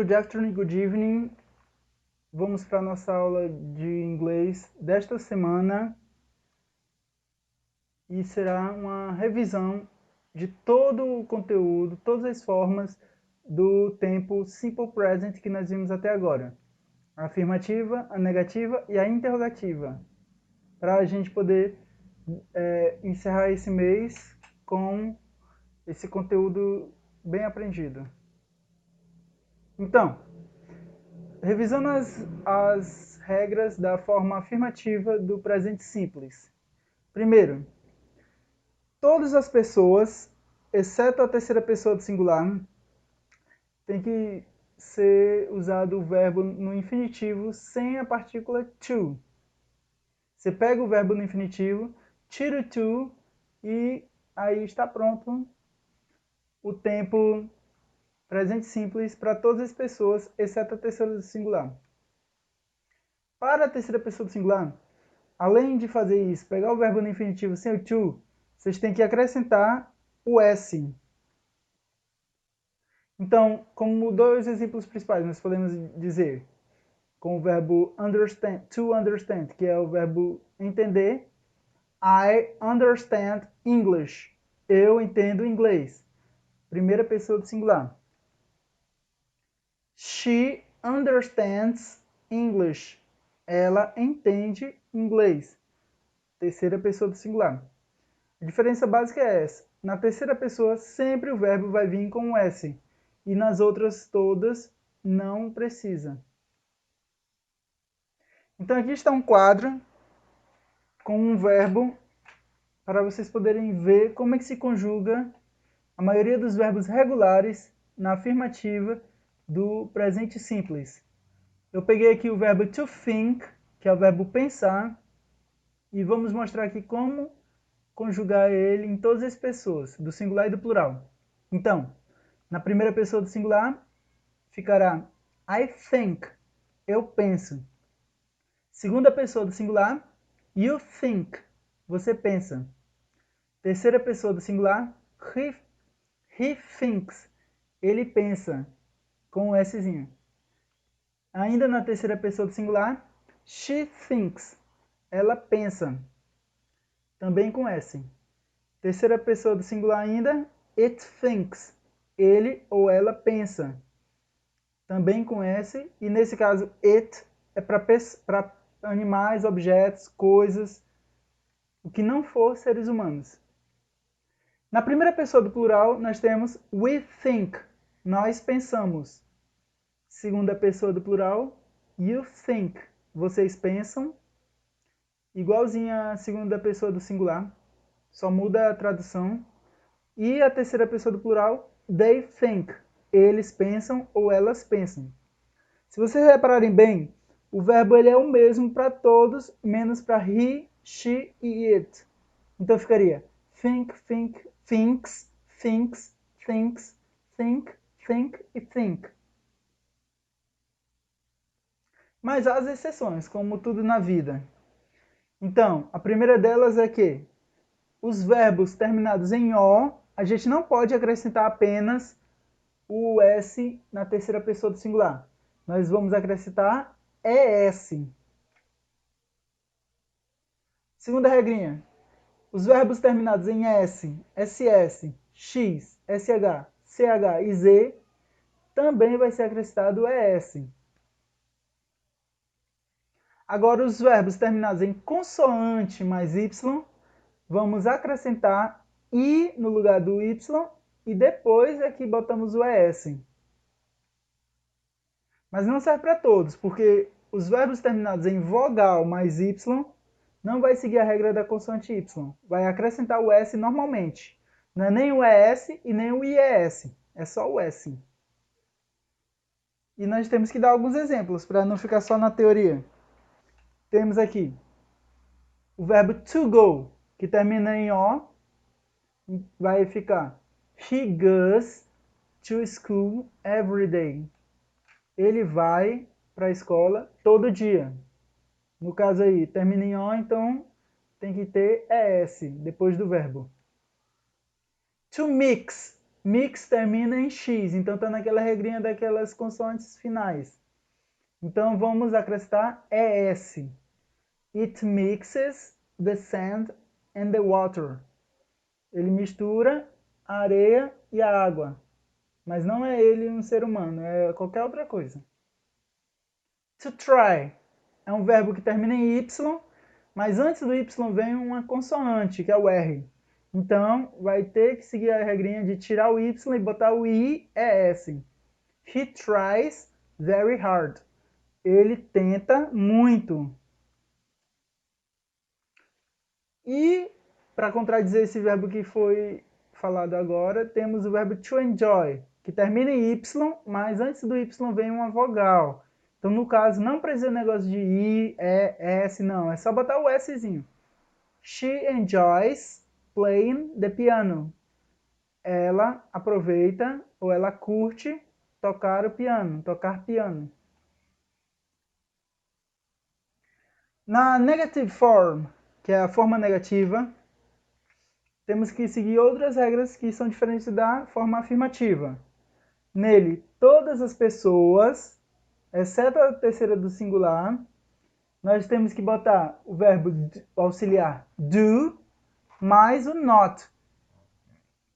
good afternoon, good evening. Vamos para a nossa aula de inglês desta semana e será uma revisão de todo o conteúdo, todas as formas do tempo Simple Present que nós vimos até agora. A afirmativa, a negativa e a interrogativa. Para a gente poder encerrar esse mês com esse conteúdo bem aprendido. Então, revisando as regras da forma afirmativa do presente simples. Primeiro, todas as pessoas, exceto a terceira pessoa do singular, tem que ser usado o verbo no infinitivo sem a partícula to. Você pega o verbo no infinitivo, tira o to e aí está pronto o tempo presente simples para todas as pessoas, exceto a terceira do singular. Para a terceira pessoa do singular, além de fazer isso, pegar o verbo no infinitivo sem o to, vocês têm que acrescentar o S. Então, como dois exemplos principais, nós podemos dizer com o verbo understand, to understand, que é o verbo entender. I understand English. Eu entendo inglês. Primeira pessoa do singular. She understands English. Ela entende inglês. Terceira pessoa do singular. A diferença básica é essa. Na terceira pessoa, sempre o verbo vai vir com um S. E nas outras todas, não precisa. Então aqui está um quadro com um verbo para vocês poderem ver como é que se conjuga a maioria dos verbos regulares na afirmativa do presente simples. Eu peguei aqui o verbo to think, que é o verbo pensar, e vamos mostrar aqui como conjugar ele em todas as pessoas, do singular e do plural. Então, na primeira pessoa do singular, ficará I think, eu penso. Segunda pessoa do singular, you think, você pensa. Terceira pessoa do singular, he thinks, ele pensa, com o Szinho. Ainda na terceira pessoa do singular, she thinks, ela pensa, também com S. Terceira pessoa do singular ainda, it thinks, ele ou ela pensa, também com S. E nesse caso, it é para animais, objetos, coisas, o que não for seres humanos. Na primeira pessoa do plural, nós temos we think, nós pensamos. Segunda pessoa do plural, you think, vocês pensam. Igualzinho à segunda pessoa do singular, só muda a tradução. E a terceira pessoa do plural, they think, eles pensam ou elas pensam. Se vocês repararem bem, o verbo ele é o mesmo para todos, menos para he, she e it. Então ficaria think, thinks, thinks, thinks, think, e think. Mas há as exceções, como tudo na vida. Então, a primeira delas é que os verbos terminados em O, a gente não pode acrescentar apenas o S na terceira pessoa do singular. Nós vamos acrescentar ES. Segunda regrinha. Os verbos terminados em S, SS, X, SH, CH e Z também vai ser acrescentado ES. Agora, os verbos terminados em consoante mais Y, vamos acrescentar I no lugar do Y e depois aqui botamos o ES. Mas não serve para todos, porque os verbos terminados em vogal mais Y não vai seguir a regra da consoante Y. Vai acrescentar o S normalmente. Não é nem o ES e nem o IES. É só o S. E nós temos que dar alguns exemplos para não ficar só na teoria. Temos aqui o verbo to go, que termina em O, vai ficar he goes to school every day. Ele vai para a escola todo dia. No caso aí, termina em O, então tem que ter ES depois do verbo. To mix, Mix termina em X, então está naquela regrinha daquelas consoantes finais. Então vamos acrescentar ES. It mixes the sand and the water. Ele mistura a areia e a água. Mas não é ele um ser humano, é qualquer outra coisa. To try é um verbo que termina em Y, mas antes do Y vem uma consoante, que é o R. Então, vai ter que seguir a regrinha de tirar o Y e botar o IES. He tries very hard. Ele tenta muito. E, para contradizer esse verbo que foi falado agora, temos o verbo to enjoy, que termina em Y, mas antes do Y vem uma vogal. Então, no caso, não precisa negócio de I, E, S, não. É só botar o Szinho. She enjoys playing the piano. Ela aproveita ou ela curte tocar o piano, tocar piano. Na negative form, que é a forma negativa, temos que seguir outras regras que são diferentes da forma afirmativa. Nele, todas as pessoas, exceto a terceira do singular, nós temos que botar o verbo auxiliar do mais o not.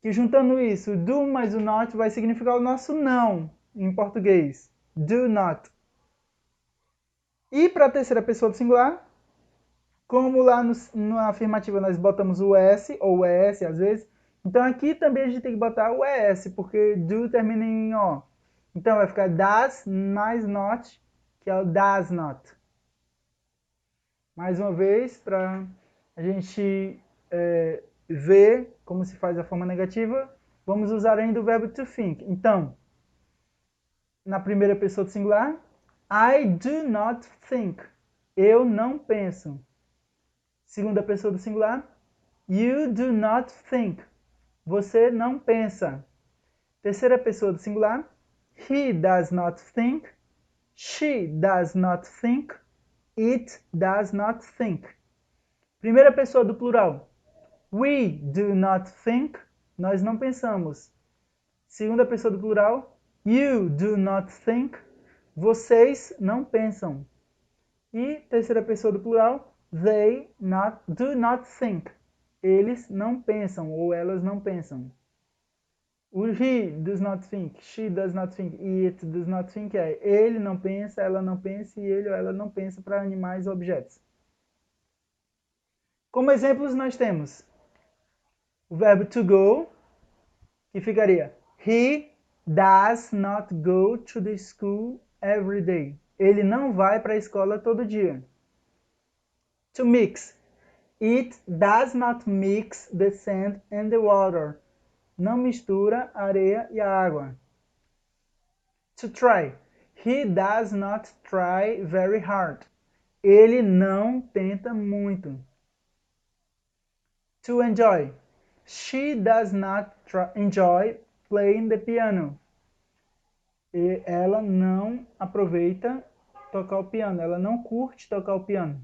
Que juntando isso, o do mais o not vai significar o nosso não em português. Do not. E para a terceira pessoa do singular, como lá na afirmativa nós botamos o S, ou o ES às vezes, então aqui também a gente tem que botar o ES, porque do termina em O. Então vai ficar does mais not, que é o does not. Mais uma vez, para a gente ver como se faz a forma negativa, vamos usar ainda o verbo to think. Então, na primeira pessoa do singular, I do not think. Eu não penso. Segunda pessoa do singular, you do not think. Você não pensa. Terceira pessoa do singular, he does not think. She does not think. It does not think. Primeira pessoa do plural, we do not think. Nós não pensamos. Segunda pessoa do plural, you do not think. Vocês não pensam. E terceira pessoa do plural, they do not think. Eles não pensam ou elas não pensam. O he does not think, she does not think e it does not think é ele não pensa, ela não pensa e ele ou ela não pensa para animais ou objetos. Como exemplos nós temos o verbo to go, que ficaria he does not go to the school every day. Ele não vai para a escola todo dia. To mix. It does not mix the sand and the water. Não mistura a areia e a água. To try. He does not try very hard. Ele não tenta muito. To enjoy. She does not enjoy playing the piano. E ela não aproveita tocar o piano. Ela não curte tocar o piano.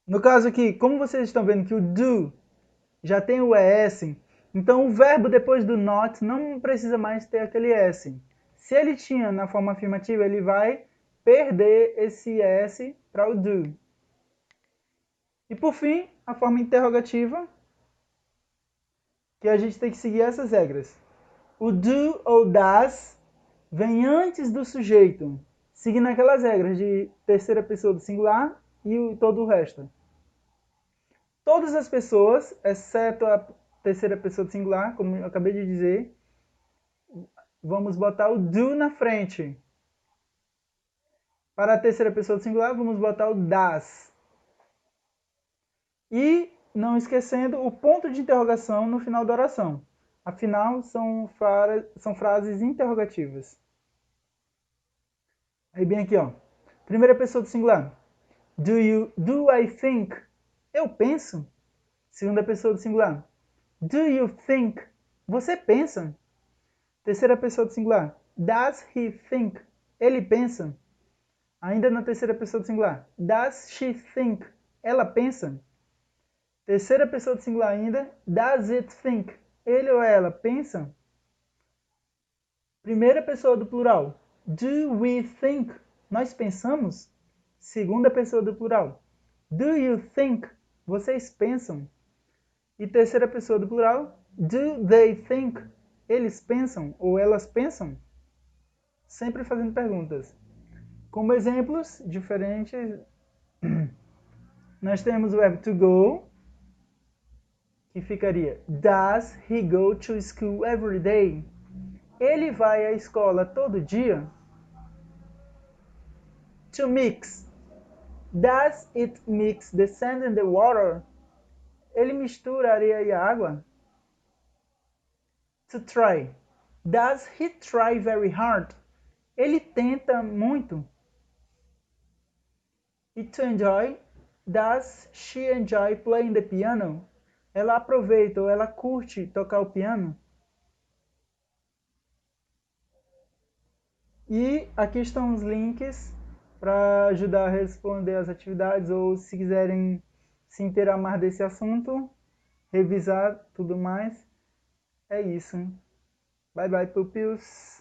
No caso aqui, como vocês estão vendo que o do já tem o ES, então o verbo depois do not não precisa mais ter aquele S. Se ele tinha na forma afirmativa, ele vai perder esse S para o do. E por fim, a forma interrogativa, que a gente tem que seguir essas regras. O do ou does vem antes do sujeito, seguindo aquelas regras de terceira pessoa do singular e todo o resto. Todas as pessoas, exceto a terceira pessoa do singular, como eu acabei de dizer, vamos botar o do na frente. Para a terceira pessoa do singular, vamos botar o das. E, não esquecendo, o ponto de interrogação no final da oração. Afinal, são frases interrogativas. Aí bem aqui, ó. Primeira pessoa do singular. Do I think? Eu penso. Segunda pessoa do singular. Do you think? Você pensa. Terceira pessoa do singular. Does he think? Ele pensa. Ainda na terceira pessoa do singular. Does she think? Ela pensa. Terceira pessoa do singular ainda. Does it think? Ele ou ela pensa? Primeira pessoa do plural. Do we think? Nós pensamos? Segunda pessoa do plural. Do you think? Vocês pensam? E terceira pessoa do plural. Do they think? Eles pensam ou elas pensam? Sempre fazendo perguntas. Como exemplos diferentes, nós temos o verbo to go, que ficaria: Does he go to school every day? Ele vai à escola todo dia? To mix. Does it mix the sand and the water? Ele mistura a areia e a água? To try. Does he try very hard? Ele tenta muito? E to enjoy. Does she enjoy playing the piano? Ela aproveita ou ela curte tocar o piano? E aqui estão os links para ajudar a responder as atividades ou se quiserem se inteirar mais desse assunto, revisar tudo mais. É isso. Bye bye, pupilos.